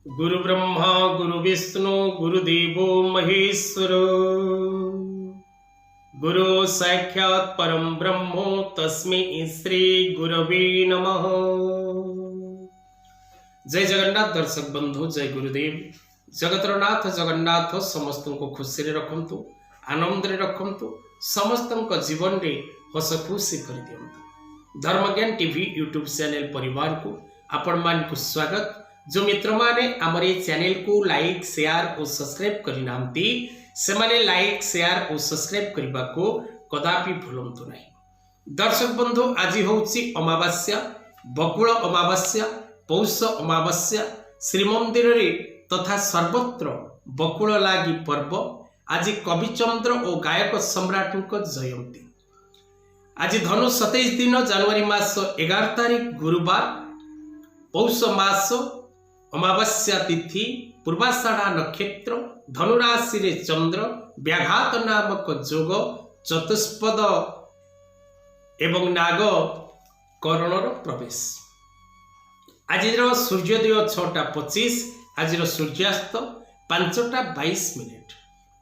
गुरु ब्रह्मा गुरु विष्णु गुरुदेवो महेश्वर गुरु साक्षात् परम ब्रह्मो तस्मै श्री गुरवे नमः। जय जगन्नाथ दर्शक बंधु, जय गुरुदेव। जगतर नाथ जगन्नाथ समस्त को खुशी रे रखंतु, आनंद रे रखंतु, समस्त जीवन रे हस खुशी कर दियंतु। धर्मज्ञान टीवी यूट्यूब चैनल परिवार को आपण मान को स्वागत। जो मित्र माने आमर ये चैनल को लाइक शेयर और सब्सक्राइब करि नांती से माने लाइक शेयर और सब्सक्राइब करबा को कदापि भूलंतु नहीं। दर्शक बंधु, आज होउची अमावास्या, बकुल अमावास्या, पौष अमावास्या। श्रीमंदिर रे तथा सर्वत्र बकुल लागी पर्व। आज कविचंद्र और गायक सम्राट को जयंती। आज धनु 27 दिन जनवरी मास 11 तारीख गुरुवार, पौष मास, अमावास्या तिथि, पूर्वाषाढ़ा नक्षत्र, धनुराशि रे चंद्र, व्याघात नामक जोग, चतुष्पद एवं नाग करणर प्रवेश। आज सूर्योदय 6:25, आज सूर्यास्त 5:22।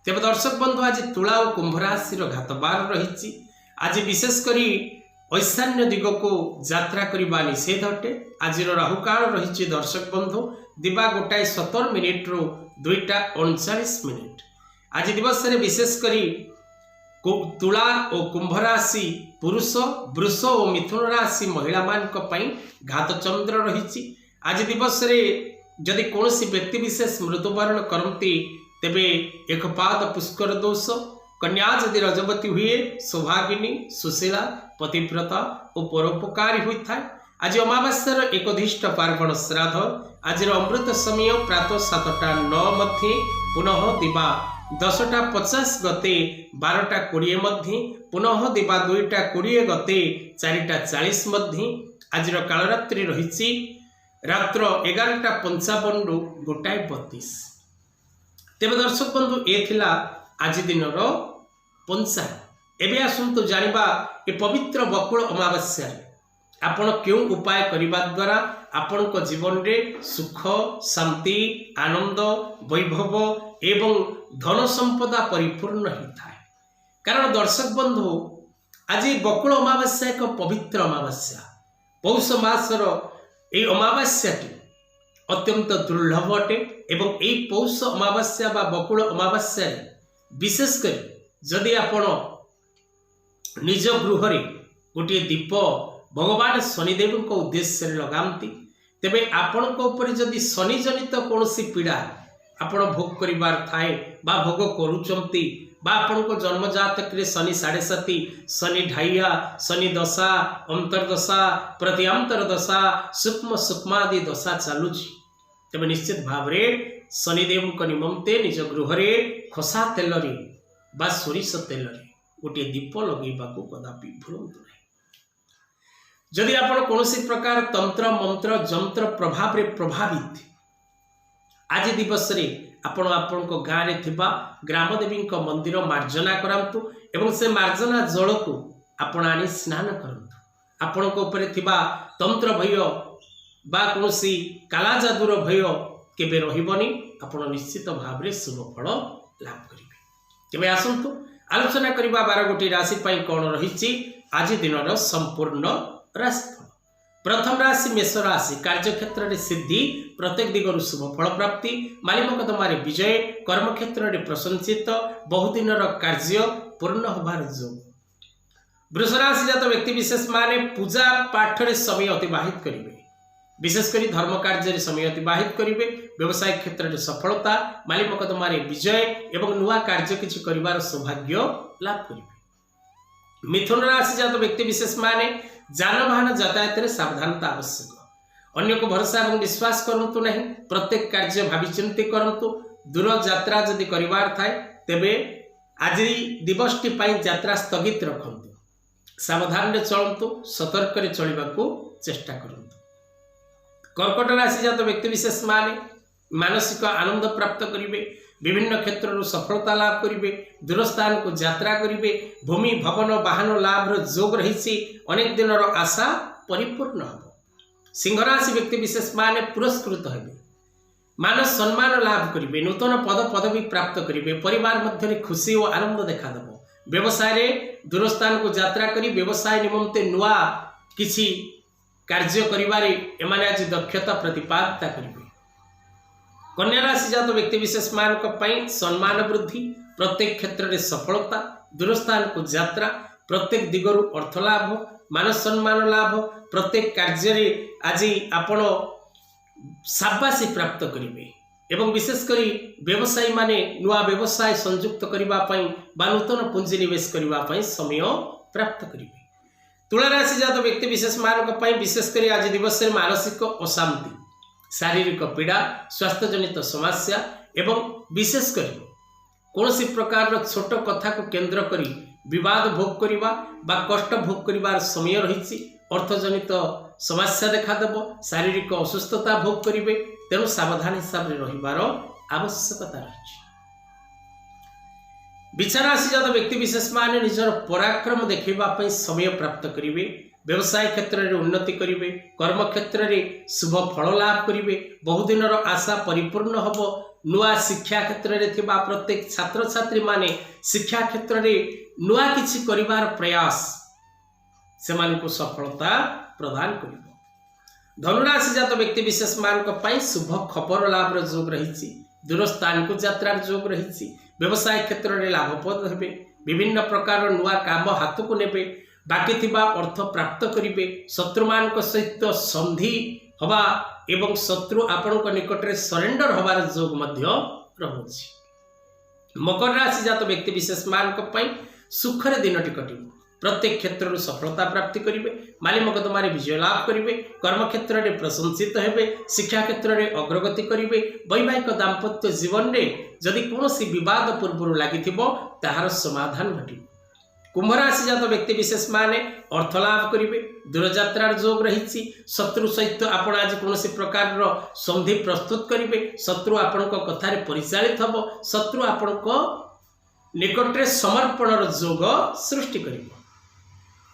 तेज दर्शक बंधु, आज तुला और कुंभ राशि घात बार रही। आज विशेषकर ईशान्य दिग को यात्रा करने निषेध अटे। आज राहुकाल रही दर्शक बंधु दिवा 1:17 रु 2:39। आज दिवस रे विशेषकर तुला और कुंभ राशि पुरुष, वृष और मिथुन राशि महिला मान घात चंद्र रही। आज दिवस रे जदि कौन व्यक्ति विशेष मृत्युवरण करती तेबे एक पाद पुष्कर दोष। कन्या यदि रजवती हुए सौभागिनी, सुशीला, पतिव्रता और परोपकारी होता है। आज अमावास्यार एकधिष्ट पार्वण श्राद्ध। आज अमृत समय प्रातः 7:09 मध्य, पुनः दिवा 10:50 गते 12:20 मध्य, पुनः दिवा 2:20 गते 4:40 मध्य। आज कालरात्रि रही रात्र 11:55 रु 1:32। तेज दर्शक बंधु, ये थिला आज दिन पंचा। एबे आसंतु जानिबा ए पवित्र बकुल अमावास्या आपण क्यों उपाय करिबा द्वारा आपण को जीवन रे सुख, शांति, आनंद, वैभव एवं धन संपदा परिपूर्ण होता है। कारण दर्शक बंधु, आज बकुल अमावास्या एक पवित्र अमावास्या। पौष मासर ए अमावास्याटी अत्यंत दुर्लभ अटे एवं ए पौष अमावास्या बा बकुल अमावास्या विशेषकर जदि आपण निज गृह रे गोटे दीप भगवान शनिदेव को उद्देश्य लगाती तेबे आपण को ऊपर जदि शनि जनित कौन पीड़ा आपण भोग करिवार थाए बा भोग करूचंती बा आपण को जन्म जातक रे शनि 7.5, शनि ढाइया, शनि दशा, अंतर्दशा, प्रत्यंतर दशा, सूक्ष्म सूक्ष्मादि दशा चलुची तेबे निश्चित भाव रे शनिदेव को निमंते निज गृह रे खसा तेल रे बा सोरिष तेल रे गोटे दीप लगेबा को कदापि भूलंतु नहीं। जदि आपण कौनसी प्रकार तंत्र मंत्र जंत्र प्रभाव रे प्रभावित आज दिवस रे आपण आपण को गाँव रे थिबा ग्राम देवी मंदिर मार्जना करंतु एवं से मार्जना जल को आपण आनी स्नान करंतु। आपण को ऊपर थिबा तंत्र भय बा कौनसी काला जादूर भय केबे रहिबनी। आपण निश्चित भाव रे शुभ फल लाभ करिवे। तेबे आसंतु आलोचना करबा 12 गोटी राशि पई कोन रहिछि आज दिनर संपूर्ण राशिफल। प्रथम राशि मेष राशि। कार्य क्षेत्र में सिद्धि, प्रत्येक दिगरु शुभ फल प्राप्ति, माली मकदमा रे विजय, कर्म क्षेत्र में प्रशंसित, बहुदिन कार्य पूर्ण होबार योग। वृष राशि जात व्यक्ति विशेष माने पूजा पाठ रे समय अतिबाहित करिवे। विशेषकर धर्म कार्य समय अतिबाहित करेंगे। व्यवसाय क्षेत्र में सफलता, माली मकदमा रे विजय एवं नुआ कार्य किछि करिवार सौभाग्य लाभ करेंगे। मिथुन राशि जात व्यक्ति विशेष माने जानवाहन यातायात रे सावधानता आवश्यक। अन्य को भरोसा और विश्वास करंतु नहीं। प्रत्येक कार्य भावी चिंती करंतु। दूर यात्रा जदि करिवार थाए तेबे आज दिवसटी पई यात्रा स्थगित रखंतु। सावधान रे चलंतु, सतर्क रे चलिबाकू चेष्टा करंतु। कर्कट राशि जात व्यक्ति विशेष माने मानसिक आनंद प्राप्त करेंगे। विभिन्न क्षेत्र सफलता लाभ करेंगे। दूर स्थान को यात्रा करेंगे। भूमि भवन वाहन लाभ योग रही। अनेक दिन आशा परिपूर्ण हम। सिंह राशि व्यक्ति विशेष माने पुरस्कृत हेबे। मान सम्मान लाभ करेंगे, नूतन पद पदवी प्राप्त करेंगे, परिवार मध्य खुशी और आनंद देखादेव। व्यवसाय दूरस्थान को यात्रा करी व्यवसाय निमंते नुआ किछि कार्य करिबारे एमाने आज दक्षता प्रतिपादिता करेंगे। कन्या राशि जात व्यक्ति विशेष मान सम्मान वृद्धि, प्रत्येक क्षेत्र में सफलता, दूरस्थान को यात्रा, प्रत्येक दिगरु अर्थ लाभ, मान सम्मान लाभ, प्रत्येक कार्य आज आपण शाबाशी प्राप्त करेंगे एवं विशेषकर व्यवसायी माने नुआ व्यवसाय संयुक्त करने नूतन पुंजी निवेश करने समय प्राप्त करेंगे। तुला राशि जात व्यक्ति विशेष मान विशेषकर आज दिवस में मानसिक अशांति, शारीरिक पीड़ा, स्वास्थ्य जनित समस्या एवं विशेषकर कौन सी प्रकार छोट कथा को केंद्र करी विवाद भोग करवा बा कष्ट भोग कर समय रही, अर्थजनित समस्या देखादेव, शारीरिक असुस्थता भोग करेंगे, तेणु सावधान हिसाब से रहिबार आवश्यकता रही। बिछा राशि जात व्यक्ति विशेष मान निजर पराक्रम देखा समय प्राप्त करेंगे, व्यवसाय क्षेत्र में उन्नति करेंगे, कर्म क्षेत्र में शुभ फल लाभ करेंगे, बहुदिन आशा परिपूर्ण हम, नुआ शिक्षा क्षेत्र में थिबा प्रत्येक छात्र छात्री माने शिक्षा क्षेत्र में नुआ किछि करिवार प्रयास से सफलता प्रदान कर। धनुराशि जात व्यक्ति विशेष मान शुभ खबर लाभ जोग रही, दूरस्थान को यात्रार जोग रही, व्यवसाय क्षेत्र में लाभप्रद हेबे, विभिन्न प्रकार नुआ काम हाथ को नेबे, बाकी थिबा अर्थ प्राप्त करेंगे, शत्रुमान सहित संधि हवा एवं शत्रु आपण निकट में सरेंडर हबार जोग रहुछि। मकर राशि जात व्यक्ति विशेष मान सुखरे दिनटी कटिब, प्रत्येक क्षेत्र में सफलता प्राप्ति करेंगे, माली मकदमारे विजय लाभ करेंगे, कर्म क्षेत्र में प्रशंसित हेबे, शिक्षा क्षेत्र में अग्रगति करेंगे, वैवाहिक दाम्पत्य जीवन में जदि कौन विवाद पूर्व लगी ताहार समाधान घटे। कुंभ राशि जात व्यक्ति विशेष माने अर्थ लाभ करेंगे, दूरयात्रार जोग रही, शत्रु सहित आपण आज कौन प्रकार संधि प्रस्तुत करेंगे, शत्रु आपण कथार परिचालित हम, शत्रु आपण निकट में समर्पण जोग सृष्टि करेंगे।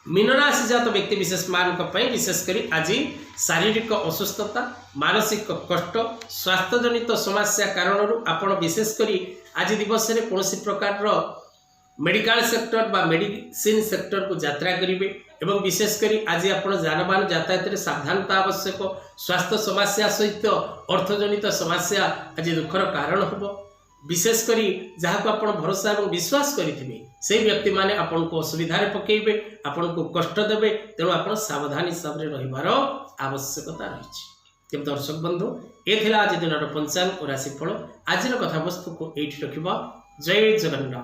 मीन राशि जात व्यक्ति विशेष मान विशेषकर आज शारीरिक असुस्थता, मानसिक कष्ट, स्वास्थ्य जनित समस्या कारण आपण विशेषकर आज दिवस में कौन प्रकार मेडिकल सेक्टर बा मेडिसिन सेक्टर को यात्रा करेंगे एवं विशेषकर आज आपण जानबाहन यातायात में सावधानता आवश्यक, स्वास्थ्य समस्या सहित अर्थजनित समस्या आज दुखर कारण हम, विशेषकर जहाँ को आप भरोसा और विश्वास करेंगे से व्यक्ति माने आपन को असुविधा पकेबे, आपन को कष्ट देवे, तेणु आप सावधान हिसाब से रहिबार आवश्यकता रही। तेज दर्शक बंधु ये आज दिन पंचांग और राशिफल। आज कथावस्तु को ये रखा। जय जगन्नाथ।